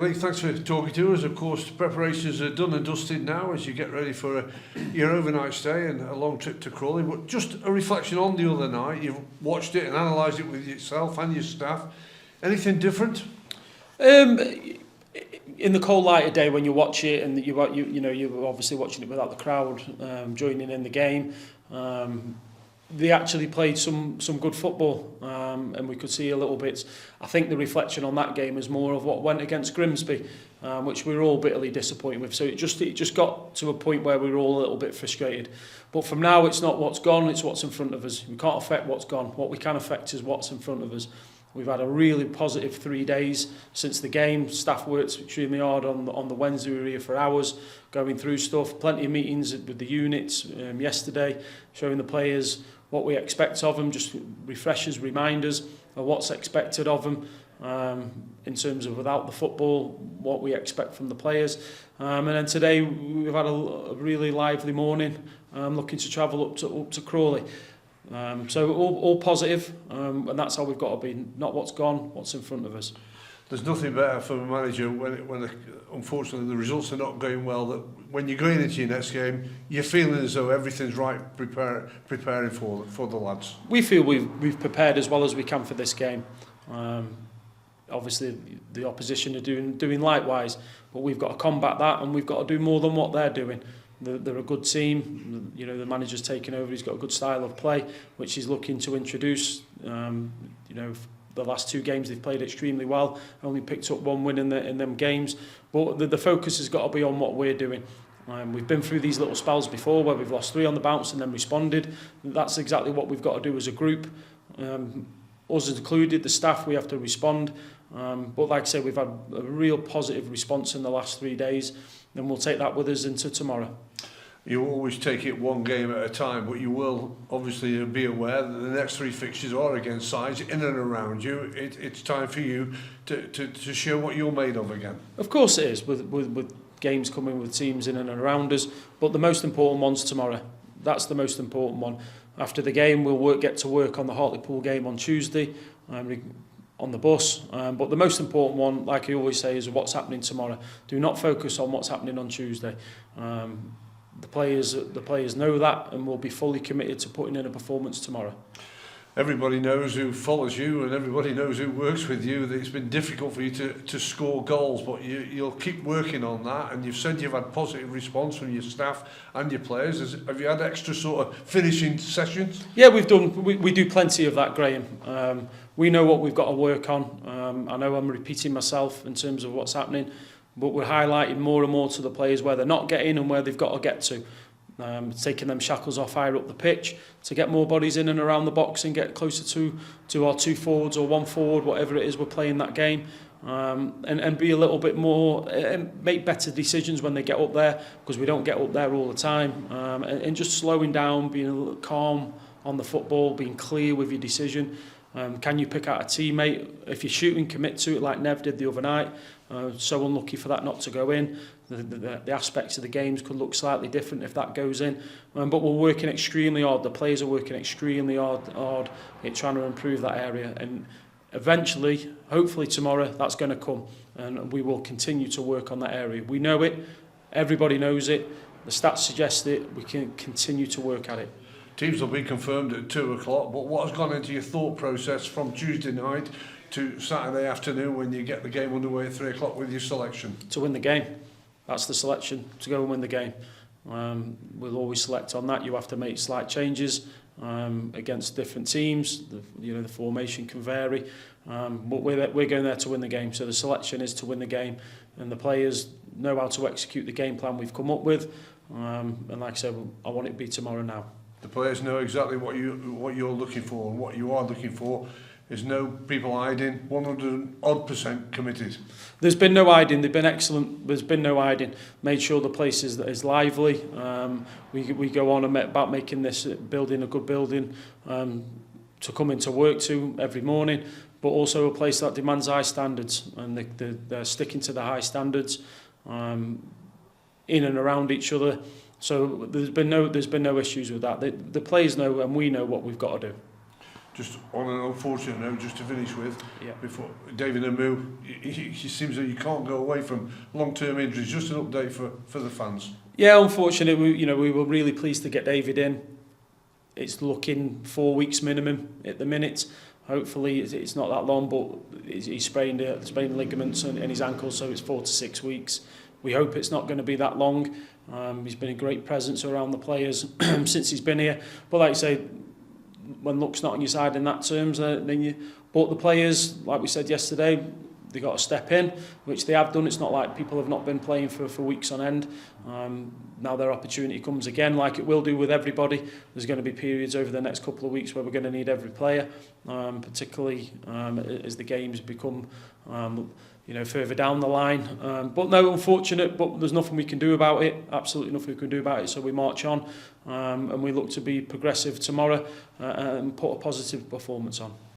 Lee, thanks for talking to us. Of course, preparations are done and dusted now as you get ready for your overnight stay and a long trip to Crawley. But just a reflection on the other night, you've watched it and analysed it with yourself and your staff. Anything different? In the cold light of day when you watch it, and you're obviously watching it without the crowd joining in the game. They actually played some good football, and we could see a little bit. I think the reflection on that game is more of what went against Grimsby, which we were all bitterly disappointed with. So it just got to a point where we were all a little bit frustrated. But from now, it's not what's gone; it's what's in front of us. We can't affect what's gone. What we can affect is what's in front of us. We've had a really positive 3 days since the game. Staff worked extremely hard on the Wednesday. We were here for hours going through stuff. Plenty of meetings with the units yesterday, showing the players what we expect of them, just refreshers, reminders of what's expected of them in terms of without the football, what we expect from the players. And then today we've had a really lively morning, looking to travel up to Crawley. So all positive, and that's how we've got to be, not what's gone, what's in front of us. There's nothing better for a manager when unfortunately the results are not going well, that when you're going into your next game, you're feeling as though everything's right, preparing for the lads. We feel we've prepared as well as we can for this game. Obviously the opposition are doing likewise, but we've got to combat that, and we've got to do more than what they're doing. They're a good team. You know, the manager's taken over. He's got a good style of play, which he's looking to introduce. The last 2 games they've played extremely well. Only picked up 1 win in them games. But the focus has got to be on what we're doing. We've been through these little spells before where we've lost 3 on the bounce and then responded. That's exactly what we've got to do as a group. Us included, the staff, we have to respond. But like I say, we've had a real positive response in the last 3 days, and we'll take that with us into tomorrow. You always take it one game at a time, but you will obviously be aware that the next 3 fixtures are against sides in and around you. It's time for you to show what you're made of again. Of course it is, with games coming with teams in and around us, but the most important one's tomorrow. That's the most important one. After the game, we'll get to work on the Hartlepool game on Tuesday, on the bus. But the most important one, like I always say, is what's happening tomorrow. Do not focus on what's happening on Tuesday. The players know that, and will be fully committed to putting in a performance tomorrow. Everybody knows who follows you, and everybody knows who works with you, that it's been difficult for you to score goals, but you'll keep working on that. And you've said you've had positive response from your staff and your players. Have you had extra sort of finishing sessions? Yeah, we do plenty of that, Graham. We know what we've got to work on. I know I'm repeating myself in terms of what's happening, but we're highlighting more and more to the players where they're not getting and where they've got to get to. Taking them shackles off higher up the pitch to get more bodies in and around the box and get closer to our 2 forwards or 1 forward, whatever it is we're playing that game, and be a little bit more, make better decisions when they get up there, because we don't get up there all the time, and just slowing down, being a little calm on the football, being clear with your decision. Can you pick out a teammate? If you're shooting, commit to it like Nev did the other night. So unlucky for that not to go in. The aspects of the games could look slightly different if that goes in. But we're working extremely hard. The players are working extremely hard at trying to improve that area. And eventually, hopefully tomorrow, that's going to come. And we will continue to work on that area. We know it. Everybody knows it. The stats suggest it. We can continue to work at it. Teams will be confirmed at 2 o'clock, but what has gone into your thought process from Tuesday night to Saturday afternoon when you get the game underway at 3 o'clock with your selection? To win the game. That's the selection, to go and win the game. We'll always select on that. You have to make slight changes against different teams. The formation can vary, but we're going there to win the game. So the selection is to win the game, and the players know how to execute the game plan we've come up with. And like I said, I want it to be tomorrow now. The players know exactly what you're looking for, and what you are looking for is no people hiding, 100% committed. There's been no hiding. They've been excellent. There's been no hiding. Made sure the place is lively. We go on about making this building a good building to come into work to every morning, but also a place that demands high standards, and they're sticking to the high standards in and around each other. So there's been no issues with that. The players know, and we know what we've got to do. just on an unfortunate note, just to finish with, Yeah. before David Amu, he seems that you can't go away from long-term injuries. Just an update for the fans. Yeah, unfortunately, we were really pleased to get David in. It's looking 4 weeks minimum at the minute. Hopefully it's not that long, but he's sprained ligaments in his ankle, so it's 4 to 6 weeks. We hope it's not going to be that long. He's been a great presence around the players since he's been here. But like I say, when luck's not on your side in that terms, then you. But the players, like we said yesterday, they got to step in, which they have done. It's not like people have not been playing for weeks on end. Now their opportunity comes again, like it will do with everybody. There's going to be periods over the next couple of weeks where we're going to need every player, particularly as the games become further down the line. But no, unfortunate, but there's nothing we can do about it. Absolutely nothing we can do about it. So we march on and we look to be progressive tomorrow and put a positive performance on.